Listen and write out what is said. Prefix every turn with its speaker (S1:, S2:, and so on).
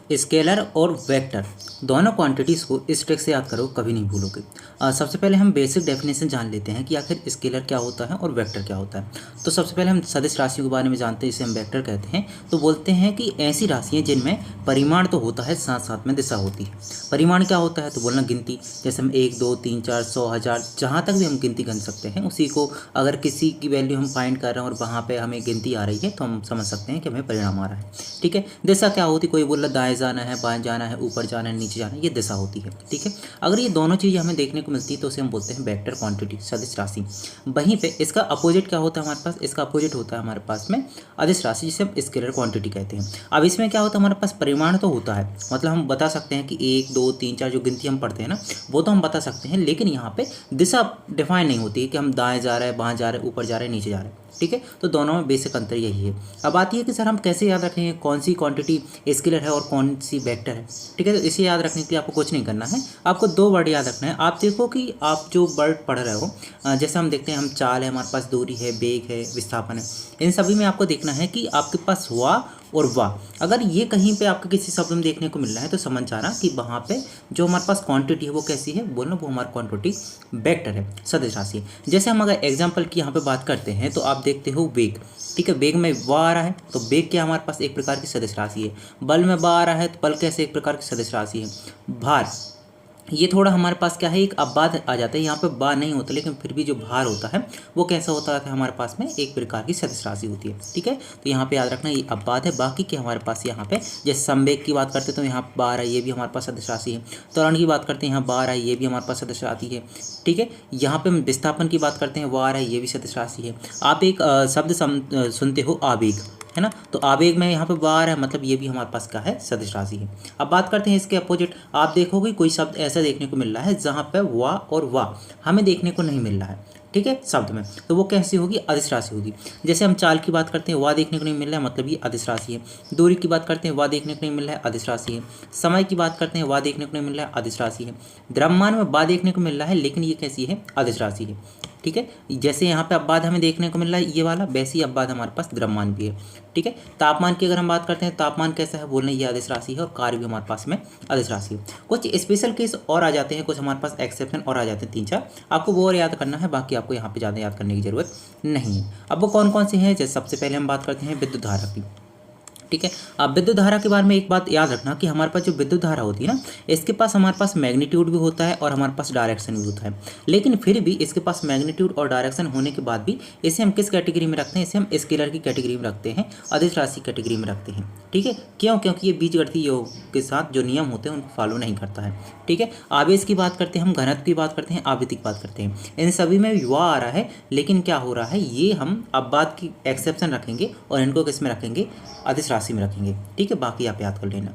S1: Scalar और vector दोनों quantities को इस ट्रिक से याद करो, कभी नहीं भूलोगे। सबसे पहले हम बेसिक डेफिनेशन जान लेते हैं कि आखिर स्केलर क्या होता है और वेक्टर क्या होता है। तो सबसे पहले हम सदिश राशियों के बारे में जानते हैं, इसे हम वेक्टर कहते हैं। तो बोलते हैं कि ऐसी राशियाँ जिनमें परिमाण तो होता है, साथ साथ में दिशा होती है। परिमाण क्या होता है? तो बोलना गिनती, जैसे हम 1 2 3 4 100 1000 जहाँ तक भी हम गिनती गिन सकते हैं, उसी को अगर किसी की वैल्यू हम फाइंड कर रहे हैं और वहाँ पे हमें गिनती आ रही है तो हम समझ सकते हैं कि हमें परिणाम आ रहा है। ठीक है। दिशा क्या होती? कोई बोल रहा दाएं जाना है, बाएं जाना है, ऊपर जाना है, नीचे जाना है, ये दिशा होती है। ठीक है। अगर ये दोनों चीज़ें हमें देखने को मिलती है तो उसे हम बोलते हैं वेक्टर क्वांटिटी, सदिश राशि। वहीं पे इसका अपोजिट क्या होता है हमारे पास? इसका अपोजिट होता है हमारे पास में अदिश राशि, जिसे हम स्केलर क्वांटिटी कहते हैं। अब इसमें क्या होता है? हमारे पास परिमाण तो होता है, मतलब हम बता सकते हैं कि 1 2 3 4 जो गिनती हम पढ़ते हैं ना, वो तो हम बता सकते हैं, लेकिन यहाँ पे दिशा डिफाइन नहीं होती है कि हम दाएं जा रहे हैं, बाएं जा रहे हैं, ऊपर जा रहे हैं, नीचे जा रहे हैं। ठीक है। तो दोनों में बेसिक अंतर यही है। अब आती है कि सर हम कैसे याद रखेंगे कौन सी क्वांटिटी स्केलर है और कौन सी वेक्टर है। ठीक है। तो इसे याद रखने के लिए आपको कुछ नहीं करना है, आपको 2 वर्ड याद रखना है। आप देखो कि आप जो वर्ड पढ़ रहे हो, जैसे हम देखते हैं, हम चाल है, हमारे पास दूरी है, बेग है, विस्थापन है, इन सभी में आपको देखना है कि आपके पास हुआ और वाह, अगर ये कहीं पे आपको किसी शब्द में देखने को मिल रहा है तो समझ जाना कि वहाँ पे जो हमारे पास क्वांटिटी है वो कैसी है, बोलना वो हमारी क्वांटिटी वेक्टर है, सदिश राशि है। जैसे हम अगर एग्जांपल की यहाँ पे बात करते हैं तो आप देखते हो वेग। ठीक है। वेग में वाह आ रहा है तो वेग क्या हमारे पास एक प्रकार की सदिश राशि है। बल में वाह आ रहा है तो बल कैसे एक प्रकार की सदिश राशि है। भार, ये थोड़ा हमारे पास क्या है, एक अबाध आ जाता है, यहाँ पे बा नहीं होता, लेकिन फिर भी जो भार होता है वो कैसा होता है हमारे पास में एक प्रकार की सदिश राशि होती है। ठीक है। तो यहाँ पे याद रखना ये अबाध है। बाकी के हमारे पास यहाँ पे जैसे संवेग की बात करते हैं तो यहाँ बार है, ये भी हमारे पास सदिश राशि है। त्वरण की बात करते हैं, यहाँ बार है, ये भी हमारे पास सदिश राशि है। ठीक है। यहाँ पे हम विस्थापन की बात करते हैं, वार है, ये भी सदिश राशि है। आप एक शब्द सुनते हो आवेग, है ना, तो आवेग में यहाँ पे बार है, मतलब ये भी हमारे पास क्या है, सदिश राशि है। अब बात करते हैं इसके अपोजिट। आप देखोगे कोई शब्द ऐसा देखने को मिल रहा है जहाँ पे वाह और वाह हमें देखने को नहीं मिल रहा है, ठीक है, शब्द में, तो वो कैसी होगी, अदिश राशि होगी। जैसे हम चाल की बात करते हैं, वाह देखने को नहीं मिल रहा है, मतलब ये अदिश राशि है। दूरी की बात करते हैं, वाह देखने को नहीं मिल रहा है, अदिश राशि है। समय की बात करते हैं, वाह देखने को नहीं मिल रहा है, अदिश राशि है। द्रव्यमान में वाह देखने को मिल रहा है, लेकिन ये कैसी है, अदिश राशि है। ठीक है। जैसे यहाँ पे अपवाद हमें देखने को मिल रहा है ये वाला, वैसे ही अपवाद हमारे पास द्रव्यमान भी है। ठीक है। तापमान की अगर हम बात करते हैं, तापमान कैसा है, बोलने ये अदिश राशि है, और कार्य भी हमारे पास में अदिश राशि है। कुछ स्पेशल केस और आ जाते हैं, कुछ हमारे पास एक्सेप्शन और आ जाते हैं 3-4, आपको वो और याद करना है, बाकी आपको यहाँ पे ज़्यादा याद करने की जरूरत नहीं है। अब वो कौन कौन से हैं, जैसे सबसे पहले हम बात करते हैं विद्युत धारा की। ठीक है। अब विद्युत धारा के बारे में एक बात याद रखना कि हमारे पास जो विद्युत धारा होती है ना, इसके पास हमारे पास मैग्नीट्यूड भी होता है और हमारे पास डायरेक्शन भी होता है, लेकिन फिर भी इसके पास मैग्नीट्यूड और डायरेक्शन होने के बाद भी इसे हम किस कैटेगरी में रखते हैं, इसे हम स्केलर की कैटेगरी में रखते हैं, अदिश राशि कैटेगरी में रखते हैं। ठीक है। क्यों? क्योंकि ये बीजगणितीय योग के साथ जो नियम होते हैं उनको फॉलो नहीं करता है। ठीक है। आवेश की बात करते हैं हम, घनत्व की बात करते हैं, आवृत्ति की बात करते हैं, इन सभी में युवा आ रहा है, लेकिन क्या हो रहा है, ये हम अब बात की एक्सेप्शन रखेंगे और इनको किस में रखेंगे, अदिश राशि में रखेंगे। ठीक है। बाकी आप याद कर लेना।